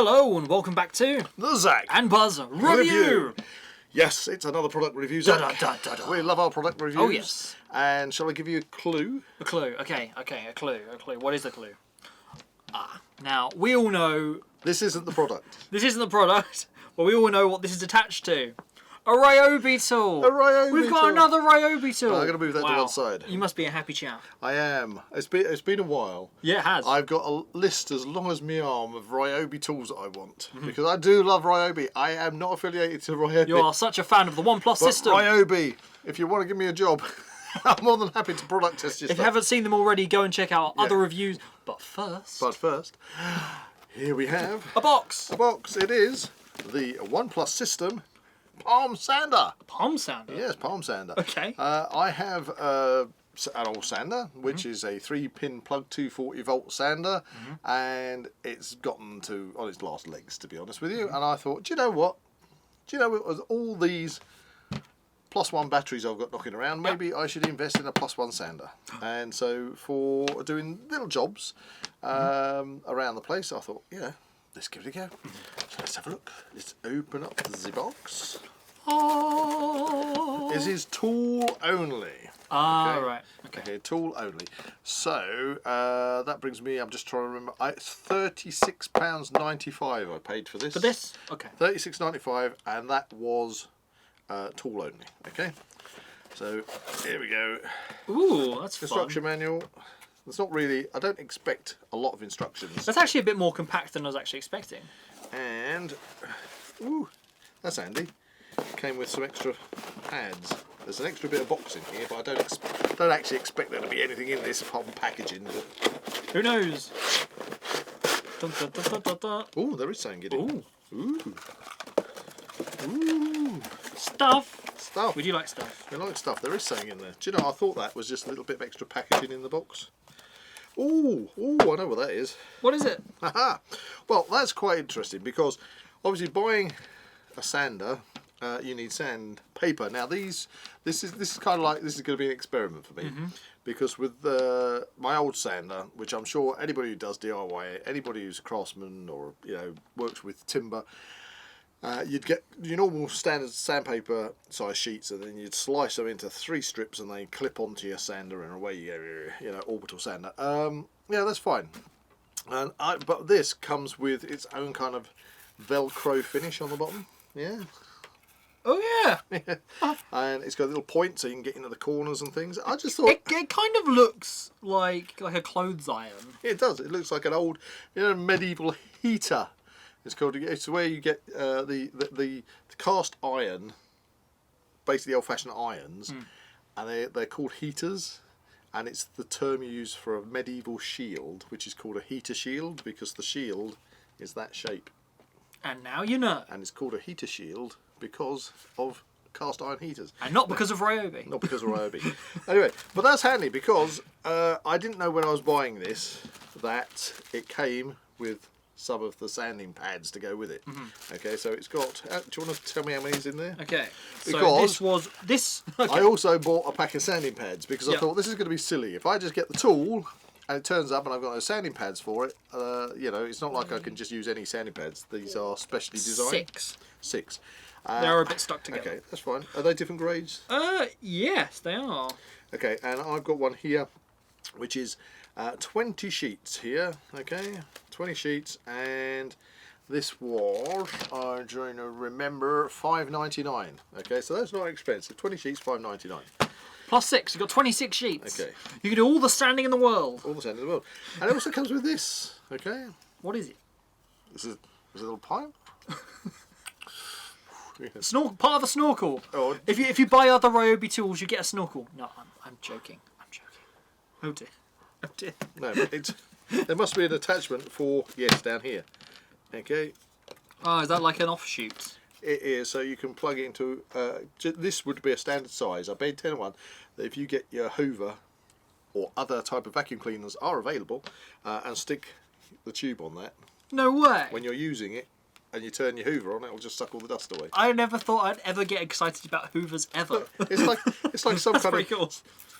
Hello and welcome back to the Zak and Buzz Review. Yes, it's another product review, Zak. We love our product reviews. Oh yes. And shall I give you a clue? A clue. Okay, a clue. What is the clue? Now we all know this isn't the product. This isn't the product, but we all know what this is attached to. A Ryobi tool. A Ryobi We've got tool. another Ryobi tool. I'm going to move that to one side. You must be a happy chap. I am. It's been a while. Yeah, it has. I've got a list as long as my arm of Ryobi tools that I want. Because I do love Ryobi. I am not affiliated to Ryobi. You are such a fan of the OnePlus system. Ryobi, if you want to give me a job, I'm more than happy to product test your stuff. If you haven't seen them already, go and check out other reviews. But first, here we have a box. A box. It is the OnePlus system palm sander. Palm sander? Yes, palm sander. Okay. I have an old sander, which is a 3-pin plug 240 volt sander, and it's gotten to on its last legs, to be honest with you. And I thought, do you know what? With all these +1 batteries I've got knocking around, maybe I should invest in a +1 sander. And so for doing little jobs around the place, I thought, yeah, let's give it a go. So let's have a look. Let's open up the box. Oh. This is tool only. Right. Okay, tool only. So that brings me, I'm just trying to remember, it's £36.95 I paid for this. For this? Okay. £36.95, and that was tool only. Okay, so here we go. Ooh, that's Instruction fun. manual. It's not really, I don't expect a lot of instructions. That's actually a bit more compact than I was actually expecting. And, ooh, that's handy. Came with some extra pads. There's an extra bit of box in here, but I don't actually expect there to be anything in this apart from packaging. Who knows? Dun, dun, dun, dun, dun, dun. Oh, there is something in it. Ooh. Ooh. Stuff. Stuff. Would you like stuff? I like stuff. There is something in there. Do you know, I thought that was just a little bit of extra packaging in the box. Ooh, I know what that is. What is it? Haha. Well, that's quite interesting because obviously buying a sander, you need sandpaper. Now this is kind of like, this is going to be an experiment for me because with my old sander, which I'm sure anybody who does DIY, anybody who's a craftsman or works with timber, you'd get your normal standard sandpaper size sheets, and then you'd slice them into 3 strips, and they clip onto your sander, and away you go. Orbital sander. Yeah, that's fine. But this comes with its own kind of Velcro finish on the bottom. Yeah. Oh yeah. And it's got a little point so you can get into the corners and things. I just thought it kind of looks like a clothes iron. It does. It looks like an old, medieval heater. It's where you get the cast iron, basically old-fashioned irons, and they're called heaters, and it's the term you use for a medieval shield, which is called a heater shield because the shield is that shape. And now you know. And it's called a heater shield because of cast iron heaters. And not because of Ryobi. Not because of Ryobi. Anyway, but that's handy because I didn't know when I was buying this that it came with some of the sanding pads to go with it. Okay, so it's got, do you want to tell me how many's in there? Okay, because so okay. I also bought a pack of sanding pads because I thought this is going to be silly. If I just get the tool and it turns up and I've got no sanding pads for it, it's not like I can just use any sanding pads. These are specially designed. 6. They're a bit stuck together. Okay, that's fine. Are they different grades? Yes, they are. Okay, and I've got one here, which is 20 sheets here. Okay, 20 sheets, and this was, I'm trying to remember, $5.99. Okay, so that's not expensive. 20 sheets, $5.99. Plus 6, you've got 26 sheets. Okay. You can do all the sanding in the world. All the sanding in the world. And it also comes with this. Okay. What is it? This is a little pipe. Part of a snorkel. Oh. If you buy other Ryobi tools, you get a snorkel. No, I'm joking. Oh dear. Oh dear. No, but there must be an attachment for, yes, down here. Okay. Oh, is that like an offshoot? It is, so you can plug it into, this would be a standard size. I paid 10 1 that if you get your Hoover or other type of vacuum cleaners are available, and stick the tube on that. No way. When you're using it, and you turn your Hoover on, it'll just suck all the dust away. I never thought I'd ever get excited about Hoovers ever. It's like some That's kind pretty of cool.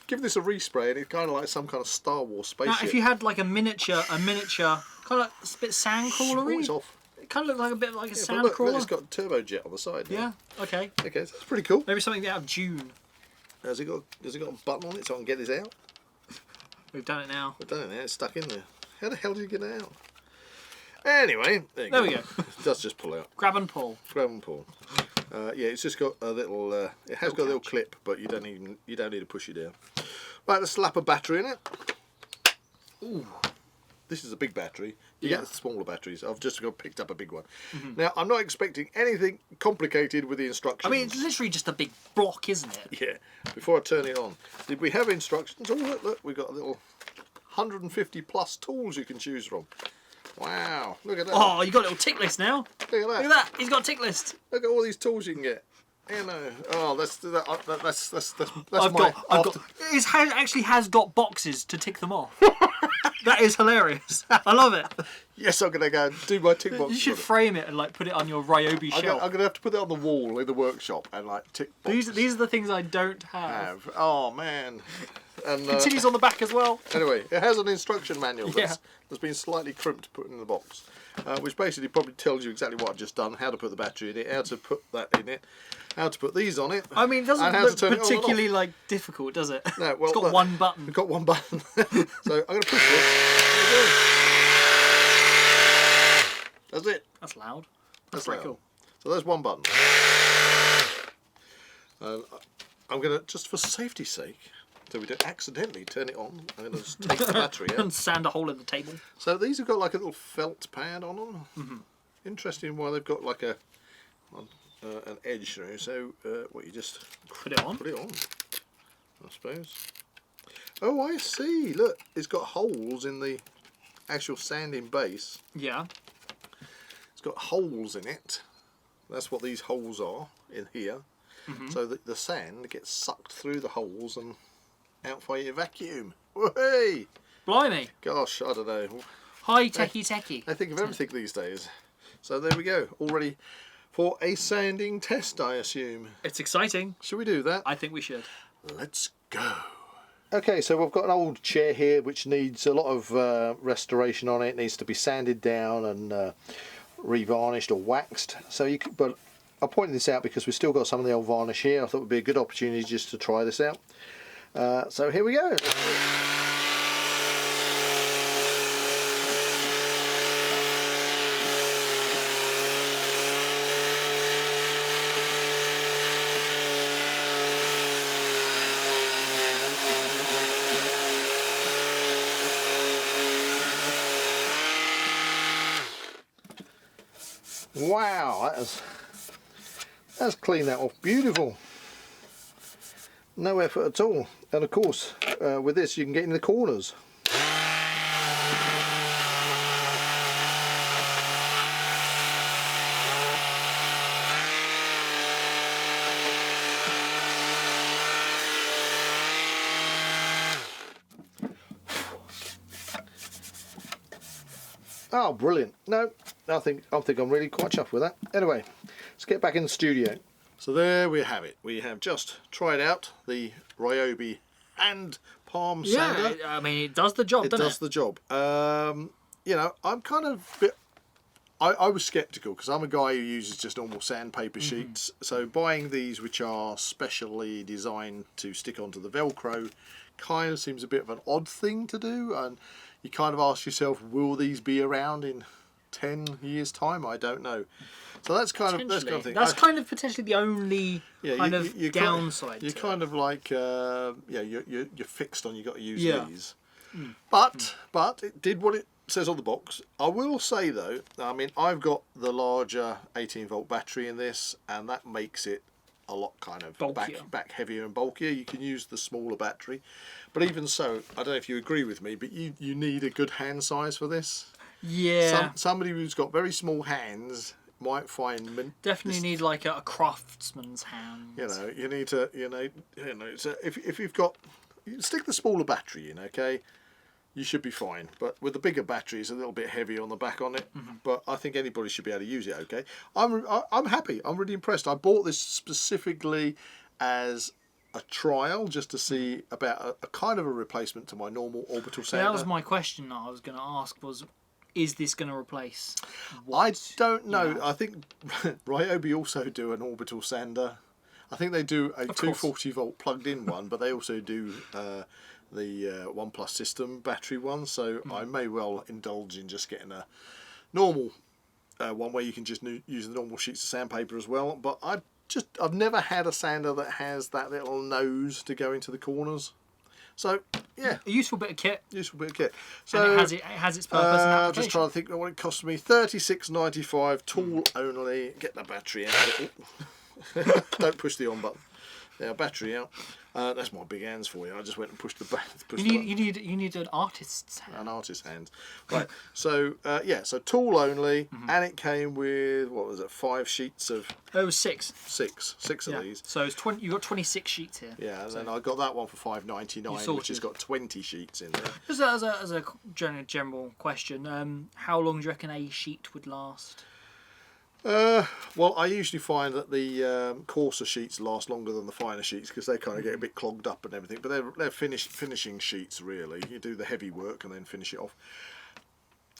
Give this a respray, and it's kind of like some kind of Star Wars spaceship. Now, if you had like a miniature, kind of like a bit sand crawlery. It's off. kind of look like a bit like a but sand look, crawler. it's got turbojet on the side. Yeah. Okay. Okay, so that's pretty cool. Maybe something out of June. Has it got a button on it so I can get this out? We've done it now. I've done it now. It's stuck in there. How the hell did you get it out? Anyway, there we go. It does just pull out. Grab and pull. Grab and pull. Yeah, it's just got a little. It has got a little clip, but you don't need to push it down. Right, let's slap a battery in it. Ooh. This is a big battery. You Yeah. get the smaller batteries. I've just picked up a big one. Now, I'm not expecting anything complicated with the instructions. I mean, it's literally just a big block, isn't it? Yeah. Before I turn it on, did we have instructions? Oh, look, we've got a little 150 plus tools you can choose from. Wow, look at that. Oh, you got a little tick list now. Look at that. Look at that. He's got a tick list. Look at all these tools you can get. You know. Oh, that's I've got. It actually has got boxes to tick them off. That is hilarious. I love it. Yes, I'm gonna go and do my tick box. You should frame it and like put it on your Ryobi shelf. I'm gonna have to put it on the wall in the workshop and like tick boxes. These are the things I don't have. Oh man. And Continues on the back as well. Anyway, it has an instruction manual that's been slightly crimped, put in the box, which basically probably tells you exactly what I've just done, how to put the battery in it, how to put that in it, how to put these on it. I mean, it doesn't look particularly like difficult, does it? No, well, it's got one button. We've got one button. So I'm going to push it. There you go. That's it. That's loud. That's pretty loud. cool. So there's one button. I'm going to, just for safety's sake, so we don't accidentally turn it on, I'm going to just take the battery out. And sand a hole in the table. So these have got like a little felt pad on them. Interesting why they've got like an edge through. So what, you just put it on? Put it on, I suppose. Oh, I see. Look, it's got holes in the actual sanding base. Yeah. It's got holes in it. That's what these holes are in here. So that the sand gets sucked through the holes and out via your vacuum. Hey! Blimey. Gosh, I don't know. Hi, techie. I think of everything these days. So there we go. All ready for a sanding test, I assume. It's exciting. Should we do that? I think we should. Let's go. Okay, so we've got an old chair here which needs a lot of restoration on it. It needs to be sanded down and revarnished or waxed. So you could, but I'm pointing this out because we've still got some of the old varnish here. I thought it would be a good opportunity just to try this out. So here we go. Wow, that's cleaned that off. Beautiful. No effort at all. And of course, with this you can get in the corners. Oh, brilliant. No, I think I'm really quite chuffed with that. Anyway, let's get back in the studio. So there we have it. We have just tried out the Ryobi hand palm sander. Yeah, I mean, it does the job, doesn't it? It does the job. You know, I'm kind of a bit... I was sceptical because I'm a guy who uses just normal sandpaper sheets. So buying these, which are specially designed to stick onto the Velcro, kind of seems a bit of an odd thing to do. And you kind of ask yourself, will these be around in 10 years' time? I don't know. So that's kind of thing. That's kind of potentially the only kind of downside. You're kind of like yeah, you're fixed on. You got to use these. But it did what it says on the box. I will say though, I mean, I've got the larger 18-volt battery in this, and that makes it a lot kind of back heavier and bulkier. You can use the smaller battery, but even so, I don't know if you agree with me, but you need a good hand size for this. Yeah. Somebody who's got very small hands might find definitely need like a craftsman's hand. You know, you need to, so if you've got, you stick the smaller battery in, okay, you should be fine. But with the bigger battery, it's a little bit heavy on the back on it. But I think anybody should be able to use it. Okay, I'm happy. I'm really impressed. I bought this specifically as a trial just to see about a kind of a replacement to my normal orbital sander. Yeah, that was my question that I was going to ask. Was is this going to replace? I don't know. I think Ryobi also do an orbital sander. I think they do a 240 volt plugged in one, but they also do the OnePlus system battery one. So I may well indulge in just getting a normal one where you can just use the normal sheets of sandpaper as well. But I've never had a sander that has that little nose to go into the corners. So yeah, a useful bit of kit. Useful bit of kit. So and it has its purpose and application. Just trying to think what it cost me. $36.95, tool only. Get the battery out. Don't push the on button. Yeah, battery out. That's my big hands for you. I just went and pushed the button. You need an artist's hand. An artist's hand. Right. So yeah. So tool only, and it came with what was it? 5 sheets of. Oh, it was 6. 6 of these. So it's 20. You got 26 sheets here. Yeah, and then I got that one for $5.99, which has got 20 sheets in there. Just as a general question, how long do you reckon a sheet would last? Well, I usually find that the coarser sheets last longer than the finer sheets because they kind of get a bit clogged up and everything. But they're finishing sheets really. You do the heavy work and then finish it off.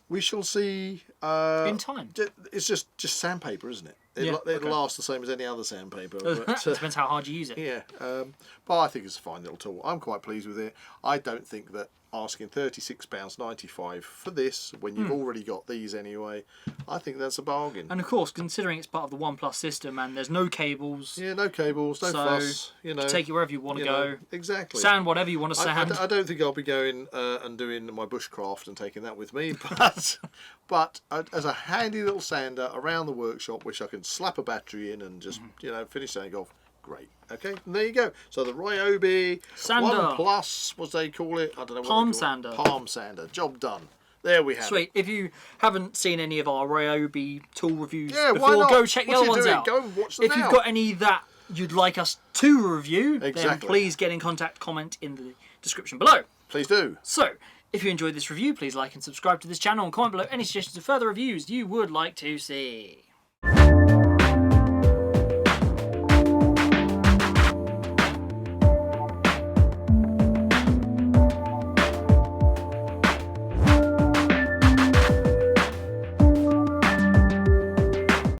We shall see. In time. It's just sandpaper, isn't it? It'll last the same as any other sandpaper. But, depends how hard you use it. Yeah, but I think it's a fine little tool. I'm quite pleased with it. I don't think that asking £36.95 for this when you've already got these anyway, I think that's a bargain. And of course, considering it's part of the OnePlus system and there's no cables. Yeah, no cables, no fuss. You know, take it wherever you want to go. Exactly. Sand whatever you want to sand. I don't think I'll be going and doing my bushcraft and taking that with me, but as a handy little sander around the workshop, which I can slap a battery in and just finish something off. Great. Okay, and there you go. So the Ryobi sander. OnePlus, what they call it? I don't know. Palm sander. Palm sander. Job done. There we have Sweet. it. If you haven't seen any of our Ryobi tool reviews before, go check the other ones out. Go and watch them If you've got any that you'd like us to review, then please get in contact, comment in the description below. Please do. So, if you enjoyed this review, please like and subscribe to this channel and comment below any suggestions of further reviews you would like to see.